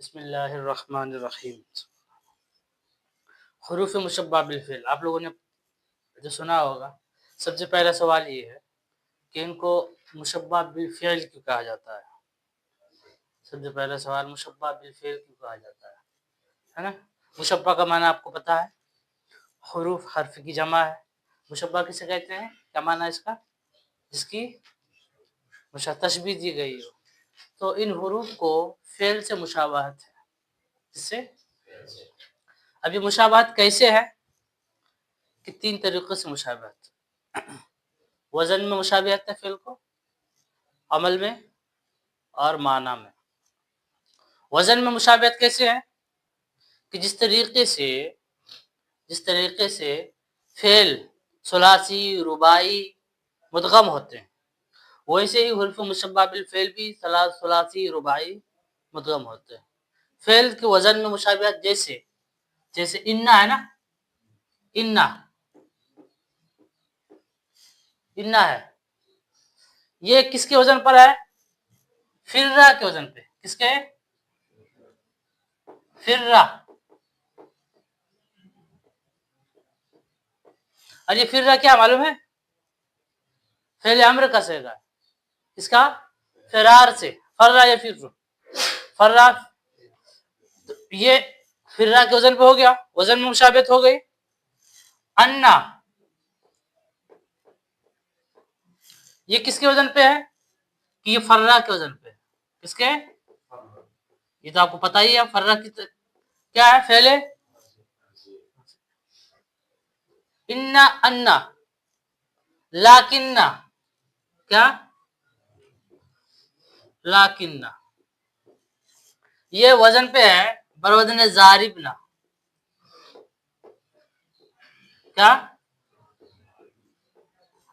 بسم اللہ الرحمن الرحیم۔ حروف مشبہ بالفعل آپ لوگوں نے جو سنا ہوگا، سب سے پہلا سوال یہ ہے کہ ان کو مشبہ بالفعل کیوں کہا جاتا ہے؟ سب سے پہلا سوال مشبہ بالفعل کیوں کہا جاتا ہے نا؟ مشبہ کا معنی آپ کو پتا ہے، حروف حرف کی جمع ہے۔ مشبہ کسے کہتے ہیں؟ کیا معنی ہے اس کا؟ جس کی تشبیہ دی گئی ہو۔ تو ان حروف کو فعل سے مشابہت ہے۔ کس سے؟ اب یہ مشابہت کیسے ہے؟ کہ تین طریقوں سے مشابہت۔ وزن میں مشابہت ہے فعل کو، عمل میں اور معنی میں۔ وزن میں مشابہت کیسے ہے؟ کہ جس طریقے سے فعل ثلاثی، رباعی، مدغم ہوتے ہیں، ویسے ہی حروف مشبہ بالفعل بھی ثلاثی، رباعی، مدغم ہوتے ہیں۔ فعل کے وزن میں مشابہت جیسے انا ہے نا، انا ہے، یہ کس کے وزن پر ہے؟ فرہ کے وزن پہ۔ کس کے؟ فرہ۔ اور یہ فرہ کیا معلوم ہے؟ فعل امر کا صیغہ ہے۔ اس کا فرار سے، فرہ یا فرہ، یہ فرہ کے وزن پہ ہو گیا، وزن میں مشابہت ہو گئی۔ انا، یہ کس کے وزن پہ ہے؟ کہ یہ فرہ کے وزن پہ ہے۔ کس کے؟ یہ تو آپ کو پتہ ہی ہے، فرہ کی کیا ہے؟ فعل انا، لاکنہ، کیا؟ لاکنہ، یہ وزن پہ ہے بروزن ضاربنا۔ کیا؟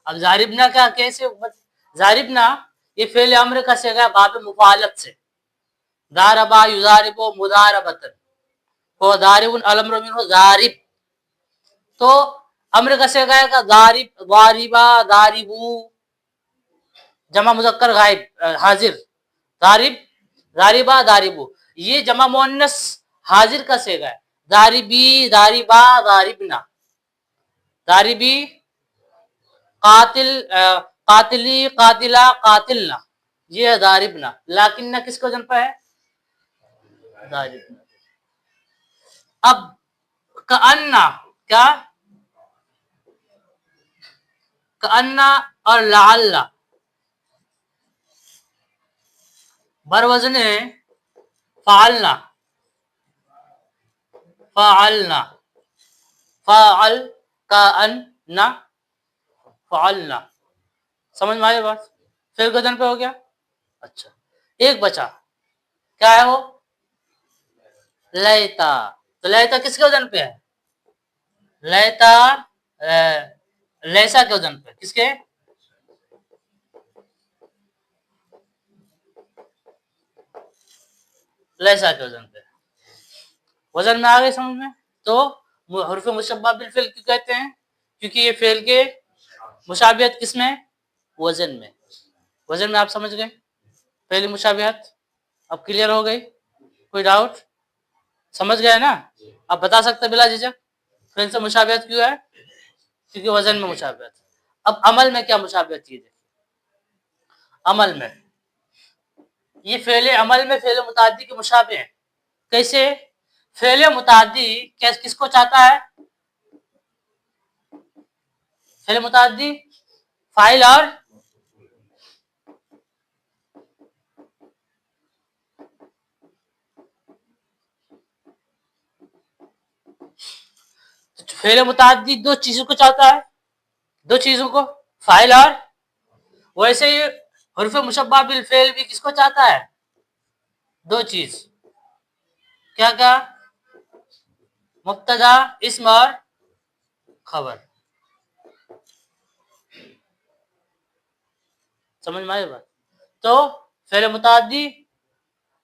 اب ضاربنا کا کیسے؟ ضاربنا یہ فعل امر کا صیغہ باب مفاعلت سے، ضاربا یضارب مضاربۃ، وہ ضارب الامر منہ ضارب، تو امر کا صیغہ ہے کا ضارب، ضاربا، ضاربو، جمع مذکر غائب حاضر، ضارب، ضاربا، ضاربو، یہ جمع مؤنث حاضر کا صیغہ ہے، ضاربی، ضاربا، ضاربنا، ضاربی، قاتل، قاتلی، قاتلہ، قاتلنا، یہ ہے ضاربنا۔ لاکنہ کس کے وزن پہ ہے؟ ضاربنا۔ اب کأنہ، کیا؟ کأنہ اور لعل بروزن فعلنا، فاعل، کأنہ، فعلنا، سمجھ میں آئی بات؟ فعل وزن پہ ہو گیا۔ اچھا، ایک بچا، کیا ہے وہ؟ لیتا۔ تو لیتا کس کے وزن پہ ہے؟ لیتا لیسا کے وزن پہ۔ کس کے؟ لیسا کے وزن پہ۔ وزن میں آ گئی سمجھ میں؟ تو حروف مشبہ بالفعل کیوں کہتے ہیں؟ کیونکہ یہ فعل کے مشابہت کس میں؟ وزن میں۔ وزن میں آپ سمجھ گئے پہلی مشابہت؟ اب کلیئر ہو گئی؟ کوئی ڈاؤٹ؟ سمجھ گئے نا؟ آپ بتا سکتے بلا جھجک فعل سے مشابہت کیوں ہے؟ کیونکہ وزن میں مشابہت۔ اب عمل میں کیا مشابہت؟ یہ دیکھیں، عمل میں یہ فعل عمل میں فعل متعدی کے مشابہ ہیں۔ کیسے؟ فعل متعدی کس کو چاہتا ہے؟ فعل متعدی فاعل اور فعل متعدی دو چیزوں کو چاہتا ہے، دو چیزوں کو، فاعل اور، ویسے ہی حروف مشبہ بالفعل بھی کس کو چاہتا ہے؟ دو چیز، کیا کیا؟ مبتدا، اسم اور خبر۔ سمجھ میں آئی بات؟ تو فعل متعدی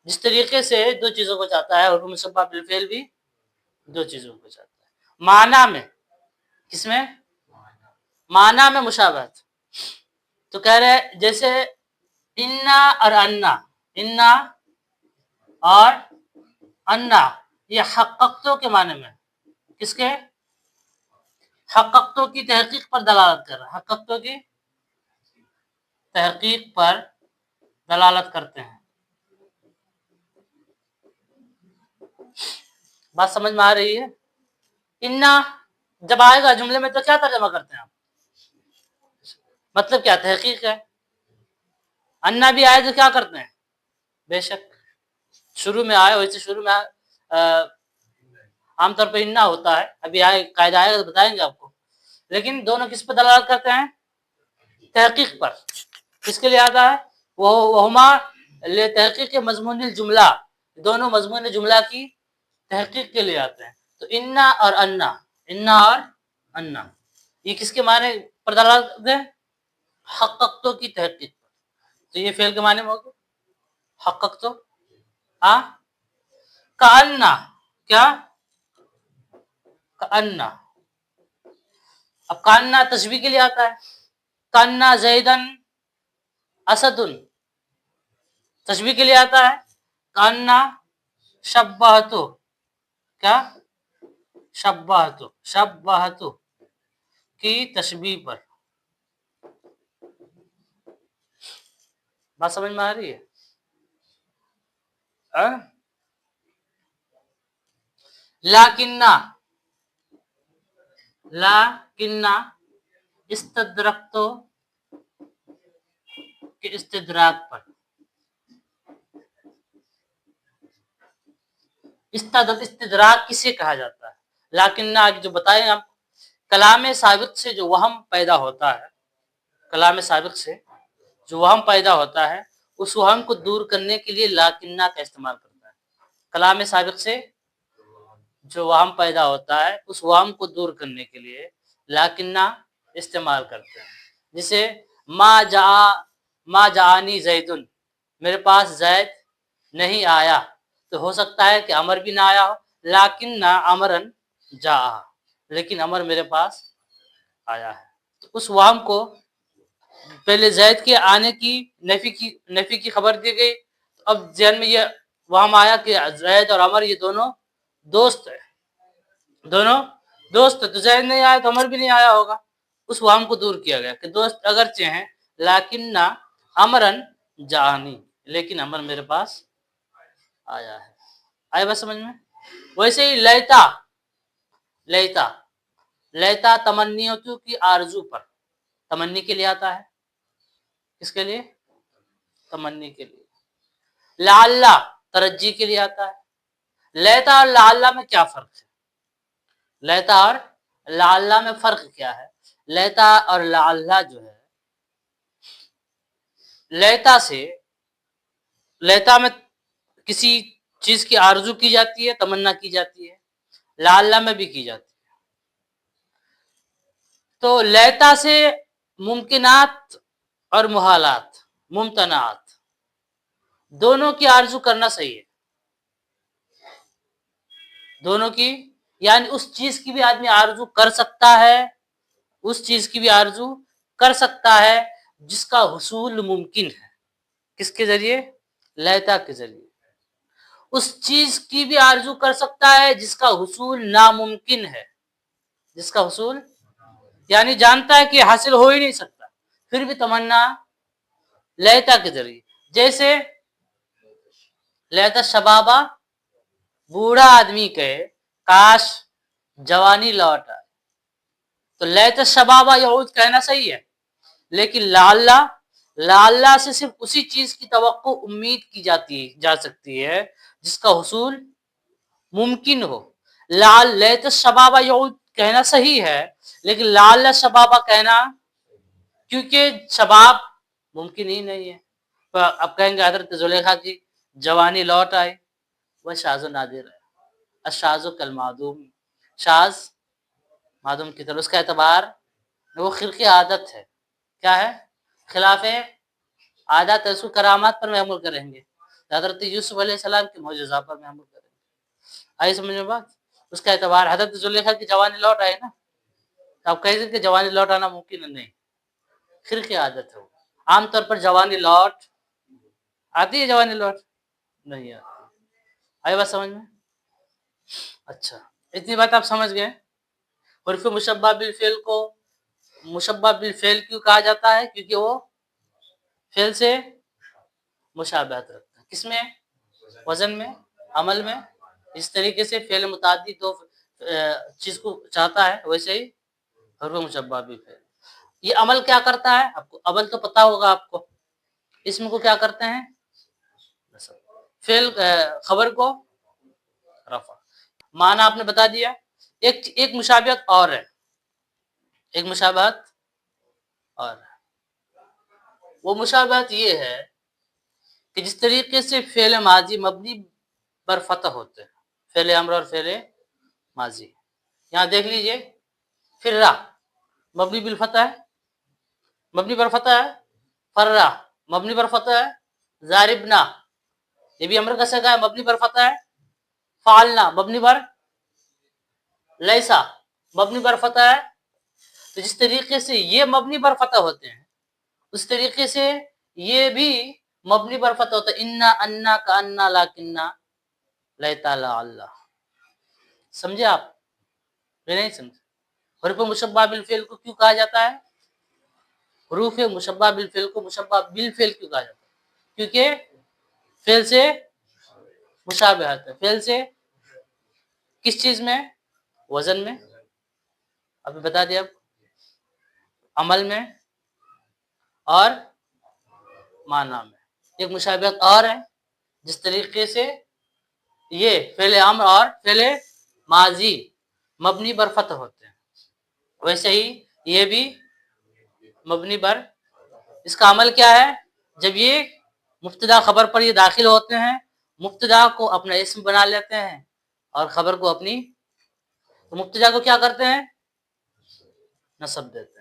جس طریقے سے دو چیزوں کو چاہتا ہے، حروف مشبہ بالفعل بھی دو چیزوں کو چاہتا ہے۔ معنی میں، کس میں؟ معنی میں مشابہت۔ تو کہہ رہے جیسے انا اور انا، انا اور अन्ना, ये हक़क़तो के माने में, किसके? हक़क़तो की तहकीक पर दलालत कर रहा है, हक़क़तो की तहकीक पर दलालत करते हैं। बात समझ में आ रही है? इन्ना जब आएगा जुमले में तो क्या तर्जमा करते हैं आप? मतलब क्या? तहकीक है। अन्ना भी आए तो क्या करते हैं? बेशक शुरू में आए, वैसे शुरू में आमतौर पर इन्ना होता है, अभी आए कायदा आएगा तो बताएंगे आपको, लेकिन दोनों किस पर दलालत करते हैं? तहकीक पर। किसके लिए आता है? वो वहुमा ले तहकीक मजमून जुमला, दोनों मजमून जुमला की तहकीक के लिए आते हैं। तो इन्ना और अन्ना, इन्ना और अन्ना, ये किसके माने पर दलालत है? हक़क़तो की तहकीक पर। तो ये फेल के माने में होगा हक़क़तो। हाँ, कान्ना, क्या? कान्ना। अब कान्ना तशबीह के लिए आता है, कान्ना ज़ैदन असदुन, तशबीह के लिए आता है। कान्ना शब्बहतु, क्या? शब्बहतु, शब्बहतु की तशबीह पर। बात समझ में आ रही है? लाकिन्ना, लाकिन्ना इस्तदरकतो के इस्तिदराक पर। इस्तिदराक किसे कहा जाता है? लाकिन्ना आगे जो बताएं हम, कलाम साबिक से जो वहम पैदा होता है, कलाम साबिक से जो वहम पैदा होता है, उस वहम को दूर करने के लिए लाकिन्ना का इस्तेमाल करता है। कलाम साबिक से जो वहम पैदा होता है, उस वहम को दूर करने के लिए लाकिन्ना इस्तेमाल करते हैं। जिसे मा जानी ज़ैदुन, मेरे पास ज़ैद नहीं आया, तो हो सकता है कि अमर भी ना आया हो, लाकिन्ना अमरन जा, लेकिन अमर मेरे पास आया है। तो उस वहम को पहले जैद के आने की नफी की खबर दी गई, तो अब जहन में ये वहम आया कि जैद और अमर ये दोनों दोस्त है, दोनों दोस्त है, तो जैद नहीं आया तो अमर भी नहीं आया होगा। उस वहम को दूर किया गया कि दोस्त अगरचे हैं, लाकिन्ना अमरन जानी, लेकिन अमर मेरे पास आया है। आया बात समझ में? वैसे ही लैता, लैता, लैता तमन्नियों की आरजू पर, तमन्नी के लिए आता है। किसके लिए? तमन्नी के लिए। लाल्ला तरज्जी के लिए आता है। लैता और लाल्ला में क्या फर्क है? लैता और लाल्ला में फर्क क्या है? लैता और लाल्ला जो है, लैता से, लैता में किसी चीज की आरजू की जाती है, तमन्ना की जाती है, लाल्ला में भी की जाती है। तो लैता से मुमकिनात और मुहालात, मुमतनात, दोनों की आरजू करना सही है, दोनों की, यानी उस चीज की भी आदमी आरजू कर सकता है, उस चीज की भी आरजू कर सकता है जिसका हुसूल मुमकिन है। किसके जरिए? लैता के जरिए। उस चीज की भी आरजू कर सकता है जिसका हुसूल नामुमकिन है, जिसका हुसूल यानी जानता है कि हासिल हो ही नहीं सकता, फिर भी तमन्ना लैता के जरिए। जैसे लैता शबाबा, बूढ़ा आदमी कहे काश जवानी लौट आए, तो लैता शबाबा यहूद कहना सही है, लेकिन लाल्ला, लाल्ला से सिर्फ उसी चीज की तवक्को उम्मीद की जा सकती है जिसका हुसूल मुमकिन हो। लाल लैता शबाबा यहूद कहना सही है, लेकिन लाल्ला शबाबा कहना, क्योंकि शबाब मुमकिन ही नहीं है। तो अब कहेंगे हजरत जुलेखा की जवानी लौट आई, वह शाज़ो नादिर है, अशाज़ो कल मादूम, शाज मादूम की तरह, उसका एतबार वो खिरकी आदत है, क्या है? खिलाफ आदत है, उसको करामात पर महमूल करेंगे, हजरत यूसुफ अलैहिस्सलाम के मौजज़ा पर महमूल करेंगे। आई समझ में बात? उसका एतबार हजरत जुलेखा की जवानी लौट आई ना, तो आप कहेंगे कि जवानी लौट आना मुमकिन है? नहीं, खिरकी आदत है वो। आमतौर पर जवानी लौट आती है, जवानी लौट नहीं आती। आई बात समझ में? अच्छा, इतनी बात आप समझ गए। हुर्फ मुशब्बा बिल फ़िल को मुशब्बा बिल फ़िल क्यों कहा जाता है? क्योंकि वो फ़िल से मुशाबहत रखता है। किसमें? वज़न में, अमल में। इस तरीके से फ़िल मुतअद्दी तो चीज़ को चाहता है, वैसे ही हुर्फ मुशब्बा बिल फ़िल। ये अमल क्या करता है? आपको अमल तो पता होगा आपको। इस्म को क्या करते हैं? नस्ब। फ़िल खबर को रफ़ा। माना आपने बता दिया। एक मुशाबहत और है, एक मुशाबहत और है। वो मुशाबहत ये है कि जिस तरीके से फ़िल माज़ी मबनी पर फ़तह होते हैं, फ़िल अम्र और फ़िल माज़ी। यहाँ देख लीजिए, फ़िर्रा मबनी बिल फ़तह है, मबनी पर फ़तह है। फ़र्रा मबनी पर फ़तह है। ज़ारिबना ये भी अम्र का सिगा है, मबनी पर फ़तह है। फ़अलना मबनी पर, लैसा मबनी पर फ़तह है। तो जिस तरीके से ये मबनी पर फ़तह होते हैं, उस तरीके से ये भी मबनी पर फ़तह होता है। इन्ना, अन्ना, कअन्ना, लाकिन्ना, लैता, लअल्ला। समझे आप? ये नहीं समझे? हुर्फ मुशब्बा बिल फ़िल को क्यों कहा जाता है? हुरूफ मुशब्बा बिल फ़िल को मुशब्बा बिल फ़िल क्यों कहा जाता है? क्योंकि फ़िल से मुशाबहत है। फ़िल से किस चीज़ में? वज़न में। अभी बता दिया आपको। अमल में और माना में। एक मुशाबहत और है, जिस तरीके से ये फ़िल अम्र और फ़िल माज़ी मबनी पर फ़तह होते हैं, वैसे ही ये भी मबनी पर। इसका अमल क्या है? जब ये मुब्तदा खबर पर ये दाखिल होते हैं, मुब्तदा को अपना इस्म बना लेते हैं और खबर को अपनी, तो मुब्तदा को क्या करते हैं? नस्ब देते हैं।